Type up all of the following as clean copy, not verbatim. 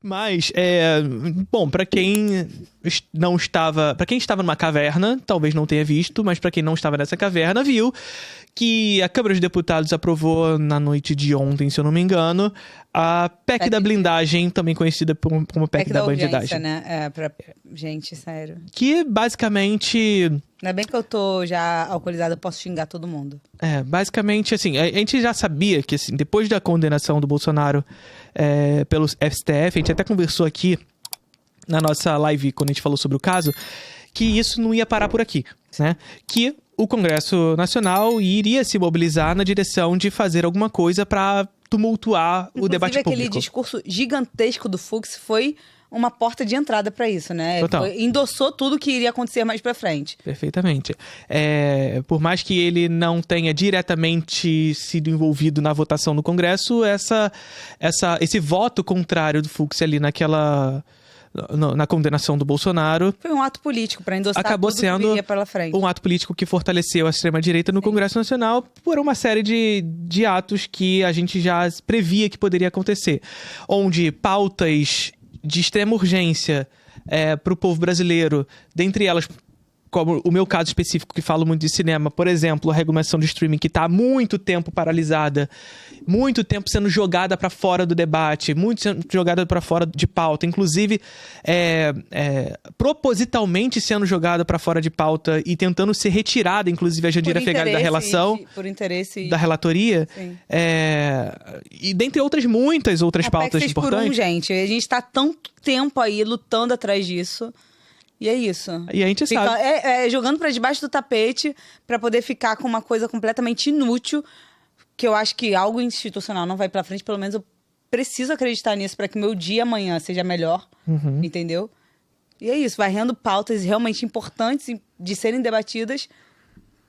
Mas, bom, para quem estava numa caverna, talvez não tenha visto, mas para quem não estava nessa caverna, viu que a Câmara dos Deputados aprovou na noite de ontem, se eu não me engano, a PEC da blindagem, também conhecida como PEC da bandidagem. Né? Gente, sério. Que basicamente... Ainda bem que eu tô já alcoolizada, eu posso xingar todo mundo. Basicamente, assim, a gente já sabia que, assim, depois da condenação do Bolsonaro pelo STF, a gente até conversou aqui na nossa live, quando a gente falou sobre o caso, que isso não ia parar por aqui, né? Que o Congresso Nacional iria se mobilizar na direção de fazer alguma coisa para tumultuar o debate público. Aquele discurso gigantesco do Fux foi uma porta de entrada para isso, né? Total. Endossou tudo que iria acontecer mais para frente. Perfeitamente. Por mais que ele não tenha diretamente sido envolvido na votação no Congresso, esse voto contrário do Fux ali na condenação do Bolsonaro... Foi um ato político para endossar acabou tudo sendo que viria pela frente. Um ato político que fortaleceu a extrema-direita no Congresso Nacional por uma série de atos que a gente já previa que poderia acontecer. Onde pautas de extrema urgência para o povo brasileiro, dentre elas, como o meu caso específico, que falo muito de cinema, por exemplo, a regulamentação de streaming, que está há muito tempo paralisada, muito tempo sendo jogada para fora do debate, muito sendo jogada para fora de pauta, inclusive propositalmente sendo jogada para fora de pauta e tentando ser retirada, inclusive a Jandira Fegali da relação, por interesse da relatoria, e dentre muitas outras pautas importantes. Por gente, a gente está tanto tempo aí lutando atrás disso. E é isso. E a gente sabe. Jogando pra debaixo do tapete pra poder ficar com uma coisa completamente inútil, que eu acho que algo institucional não vai pra frente. Pelo menos eu preciso acreditar nisso pra que meu dia amanhã seja melhor. Entendeu? E é isso. Varrendo pautas realmente importantes de serem debatidas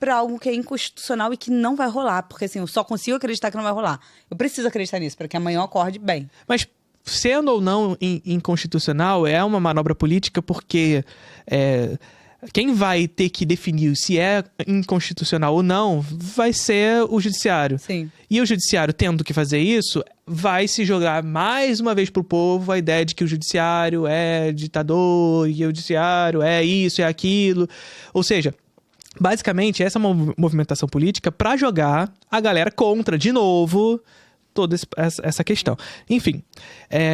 pra algo que é inconstitucional e que não vai rolar. Porque assim, eu só consigo acreditar que não vai rolar. Eu preciso acreditar nisso pra que amanhã eu acorde bem. Mas... sendo ou não inconstitucional, é uma manobra política porque quem vai ter que definir se é inconstitucional ou não vai ser o judiciário. Sim. E o judiciário, tendo que fazer isso, vai se jogar mais uma vez pro povo a ideia de que o judiciário é ditador, e o judiciário é isso, é aquilo. Ou seja... basicamente, essa é uma movimentação política para jogar a galera contra, de novo, toda essa questão. Enfim,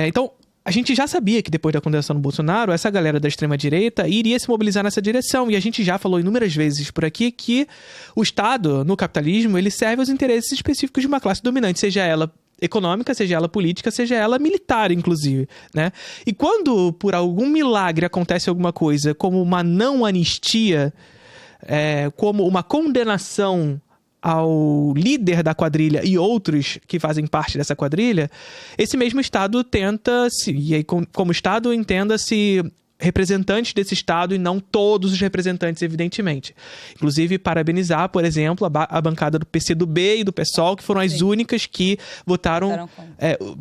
então, a gente já sabia que depois da condenação do Bolsonaro, essa galera da extrema-direita iria se mobilizar nessa direção. E a gente já falou inúmeras vezes por aqui que o Estado, no capitalismo, ele serve aos interesses específicos de uma classe dominante, seja ela econômica, seja ela política, seja ela militar, inclusive, né? E quando, por algum milagre, acontece alguma coisa como uma não anistia, como uma condenação ao líder da quadrilha e outros que fazem parte dessa quadrilha, esse mesmo Estado e aí como Estado entenda-se representantes desse Estado e não todos os representantes, evidentemente. Inclusive, parabenizar, por exemplo, a bancada do PCdoB e do PSOL, que foram as únicas que votaram...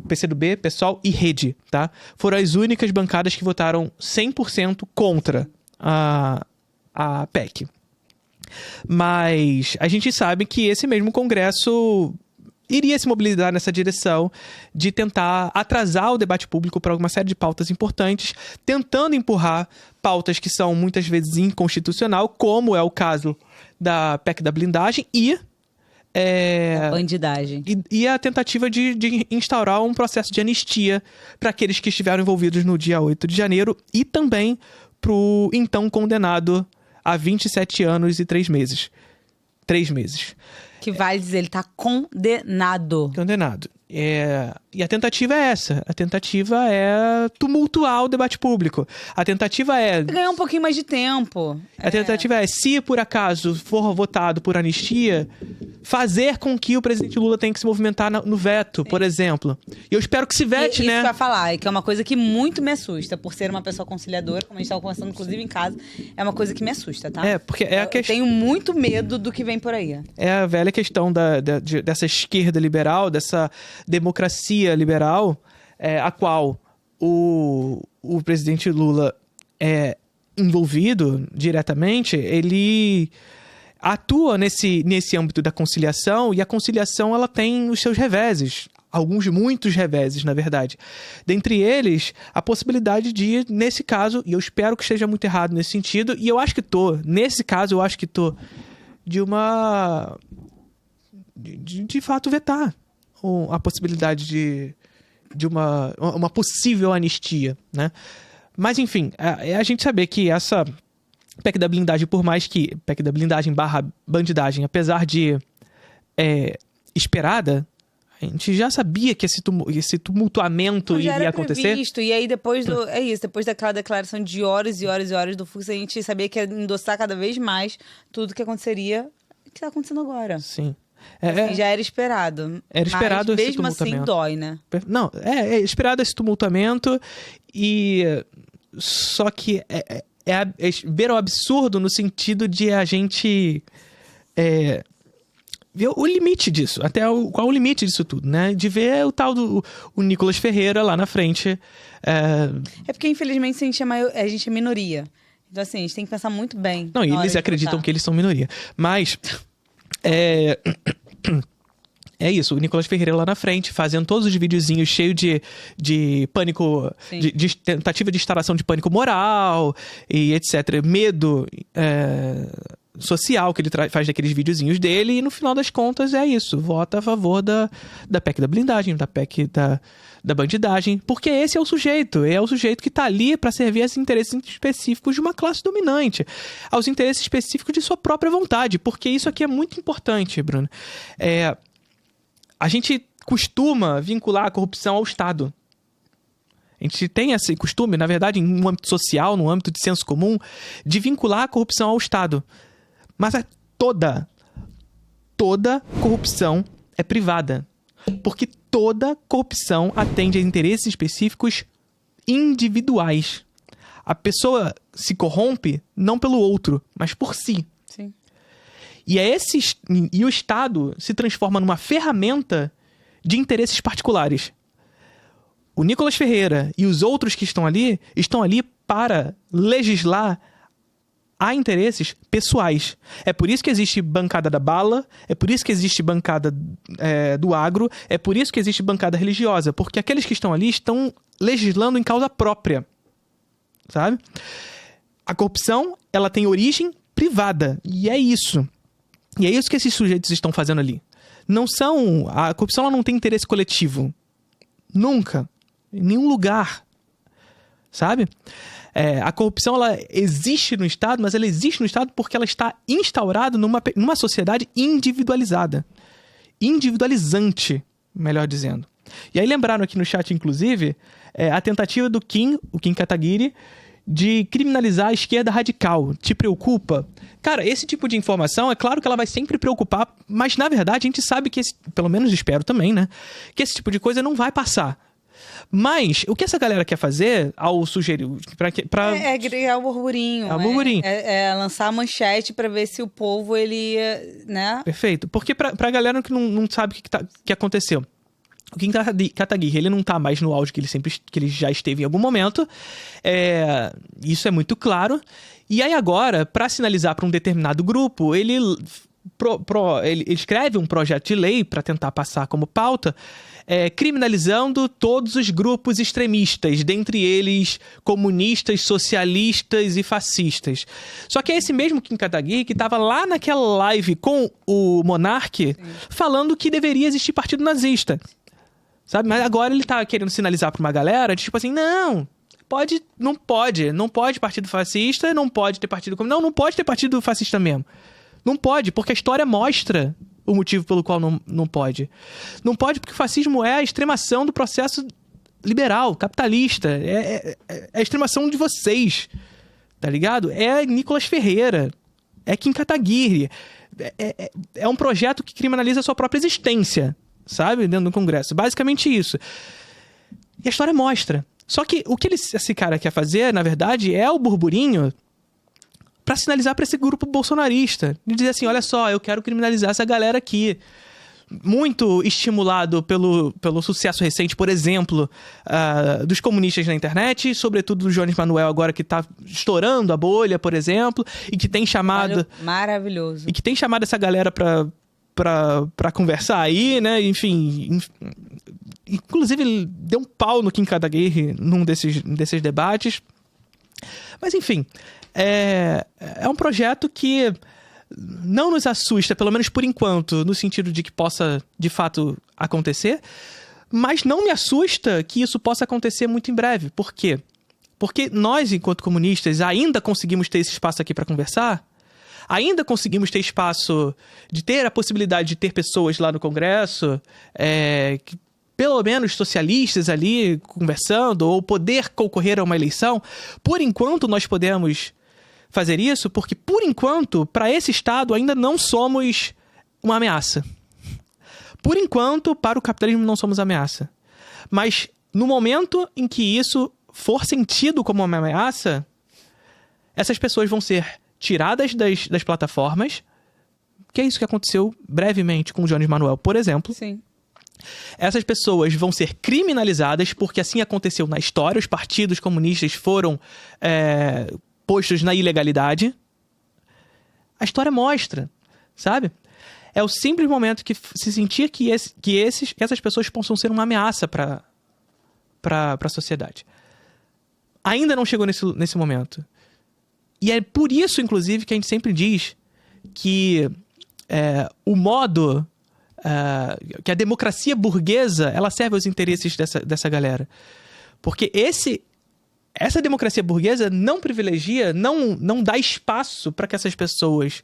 PCdoB, PSOL e Rede, tá? Foram as únicas bancadas que votaram 100% contra a PEC. Mas a gente sabe que esse mesmo Congresso iria se mobilizar nessa direção de tentar atrasar o debate público para uma série de pautas importantes, tentando empurrar pautas que são muitas vezes inconstitucional, como é o caso da PEC da blindagem e a bandidagem. E a tentativa de instaurar um processo de anistia para aqueles que estiveram envolvidos no dia 8 de janeiro e também para o então condenado há 27 anos e 3 meses. 3 meses. Que vale dizer, ele tá condenado. Condenado. E a tentativa é essa. A tentativa é tumultuar o debate público. A tentativa é... ganhar um pouquinho mais de tempo. A tentativa é, se por acaso for votado por anistia, fazer com que o presidente Lula tenha que se movimentar no veto, por exemplo. E eu espero que se vete, né? Isso que eu ia falar, que é uma coisa que muito me assusta, por ser uma pessoa conciliadora, como a gente estava conversando, inclusive, em casa, é uma coisa que me assusta, tá? Porque eu tenho muito medo do que vem por aí. É a velha questão dessa esquerda liberal, dessa democracia liberal, a qual o presidente Lula é envolvido diretamente, ele atua nesse âmbito da conciliação, e a conciliação ela tem os seus reveses. muitos reveses, na verdade. Dentre eles, a possibilidade de, nesse caso, e eu espero que esteja muito errado nesse sentido, e eu acho que nesse caso, eu acho que de fato vetar a possibilidade de uma possível anistia, né? Mas, enfim, a gente saber que essa PEC da blindagem, por mais que PEC da blindagem / bandidagem, apesar de esperada, a gente já sabia que esse tumultuamento iria acontecer. Previsto, e aí depois depois daquela declaração de horas e horas e horas do Fux, a gente sabia que ia endossar cada vez mais tudo que aconteceria, o que está acontecendo agora. Sim. Já era esperado. Era esperado mas esse mesmo tumultuamento. assim dói, né? Não, é esperado esse tumultuamento, só que ver o absurdo no sentido de a gente ver o limite disso, qual o limite disso tudo, né? De ver o tal o Nicolas Ferreira lá na frente. É porque, infelizmente, a gente é minoria. Então, assim, a gente tem que pensar muito bem. Não, e eles acreditam que eles são minoria. Mas é isso, o Nicolas Ferreira lá na frente, fazendo todos os videozinhos cheios de pânico, de tentativa de instalação de pânico moral e etc. Medo social que ele faz daqueles videozinhos dele, e no final das contas é isso, vota a favor da PEC da blindagem, da PEC da bandidagem, porque esse é o sujeito que tá ali para servir aos interesses específicos de uma classe dominante, aos interesses específicos de sua própria vontade, porque isso aqui é muito importante, Bruno. A gente costuma vincular a corrupção ao Estado. A gente tem esse costume, na verdade, no âmbito social, no âmbito de senso comum, de vincular a corrupção ao Estado. Mas toda corrupção é privada. Porque toda corrupção atende a interesses específicos individuais. A pessoa se corrompe não pelo outro, mas por si. Sim. E o Estado se transforma numa ferramenta de interesses particulares. O Nicolas Ferreira e os outros que estão ali para legislar a interesses pessoais. É por isso que existe bancada da bala, é por isso que existe bancada do agro, é por isso que existe bancada religiosa, porque aqueles que estão ali estão legislando em causa própria, sabe? A corrupção, ela tem origem privada, e é isso. E é isso que esses sujeitos estão fazendo ali. A corrupção, ela não tem interesse coletivo. Nunca. Em nenhum lugar. Sabe? A corrupção, ela existe no Estado, mas ela existe no Estado porque ela está instaurada numa sociedade individualizada. Individualizante, melhor dizendo. E aí lembraram aqui no chat, inclusive, a tentativa do o Kim Kataguiri, de criminalizar a esquerda radical. Te preocupa? Cara, esse tipo de informação, é claro que ela vai sempre preocupar, mas na verdade a gente sabe que, pelo menos espero também, né? Que esse tipo de coisa não vai passar. Mas, o que essa galera quer fazer ao sugerir... criar o burburinho. É lançar a manchete pra ver se o povo, ele... né? Perfeito. Porque pra galera que não sabe o que aconteceu. O Kim Kataguiri, ele não tá mais no auge que ele já esteve em algum momento. Isso é muito claro. E aí agora, pra sinalizar pra um determinado grupo, ele escreve um projeto de lei pra tentar passar como pauta, criminalizando todos os grupos extremistas, dentre eles comunistas, socialistas e fascistas. Só que é esse mesmo Kim Kataguiri que estava lá naquela live com o Monark, falando que deveria existir partido nazista. Sabe? Mas agora ele tá querendo sinalizar pra uma galera, tipo assim, não pode partido fascista, não pode ter partido comunista, não pode ter partido fascista mesmo. Não pode, porque a história mostra o motivo pelo qual não pode. Não pode porque o fascismo é a extremação do processo liberal, capitalista. É a extremação de vocês, tá ligado? É Nicolas Ferreira, é Kim Kataguiri. É um projeto que criminaliza a sua própria existência, sabe? Dentro do Congresso. Basicamente isso. E a história mostra. Só que o que esse cara quer fazer, na verdade, é o burburinho pra sinalizar pra esse grupo bolsonarista. De dizer assim, olha só, eu quero criminalizar essa galera aqui. Muito estimulado pelo sucesso recente, por exemplo, dos comunistas na internet, sobretudo do Jones Manuel agora, que tá estourando a bolha, por exemplo, e que tem chamado... Maravilhoso. E que tem chamado essa galera pra conversar aí, né? Enfim, inclusive, deu um pau no Kim Kataguiri num desses debates. Mas, enfim, é um projeto que não nos assusta, pelo menos por enquanto, no sentido de que possa, de fato, acontecer. Mas não me assusta que isso possa acontecer muito em breve. Por quê? Porque nós, enquanto comunistas, ainda conseguimos ter esse espaço aqui para conversar. Ainda conseguimos ter espaço de ter a possibilidade de ter pessoas lá no Congresso, pelo menos socialistas ali conversando, ou poder concorrer a uma eleição. Por enquanto, nós podemos fazer isso, porque, por enquanto, para esse Estado ainda não somos uma ameaça. Por enquanto, para o capitalismo não somos ameaça. Mas, no momento em que isso for sentido como uma ameaça, essas pessoas vão ser tiradas das plataformas, que é isso que aconteceu brevemente com o Jones Manuel, por exemplo. Sim. Essas pessoas vão ser criminalizadas, porque assim aconteceu na história. Os partidos comunistas foram postos na ilegalidade. A história mostra, sabe? É o simples momento que se sentir que essas pessoas possam ser uma ameaça para a sociedade. Ainda não chegou nesse momento. E é por isso, inclusive, que a gente sempre diz que o modo... que a democracia burguesa, ela serve aos interesses dessa galera. Porque essa democracia burguesa não privilegia, não dá espaço para que essas pessoas,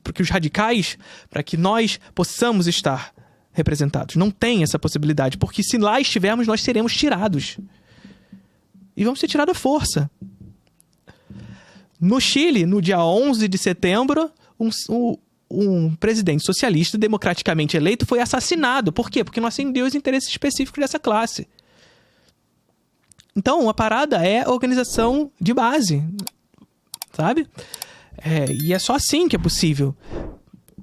para que os radicais, para que nós possamos estar representados. Não tem essa possibilidade, porque se lá estivermos, nós seremos tirados. E vamos ser tirados à força. No Chile, no dia 11 de setembro, um presidente socialista democraticamente eleito foi assassinado. Por quê? Porque não atendeu os interesses específicos dessa classe. Então, a parada é organização de base, sabe? E é só assim que é possível.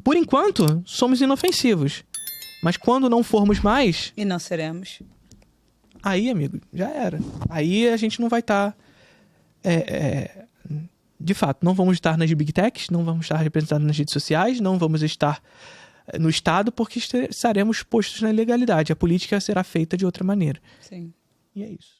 Por enquanto, somos inofensivos. Mas quando não formos mais... E não seremos. Aí, amigo, já era. Aí a gente não vai estar... de fato, não vamos estar nas big techs, não vamos estar representados nas redes sociais, não vamos estar no Estado, porque estaremos postos na ilegalidade. A política será feita de outra maneira. Sim. E é isso.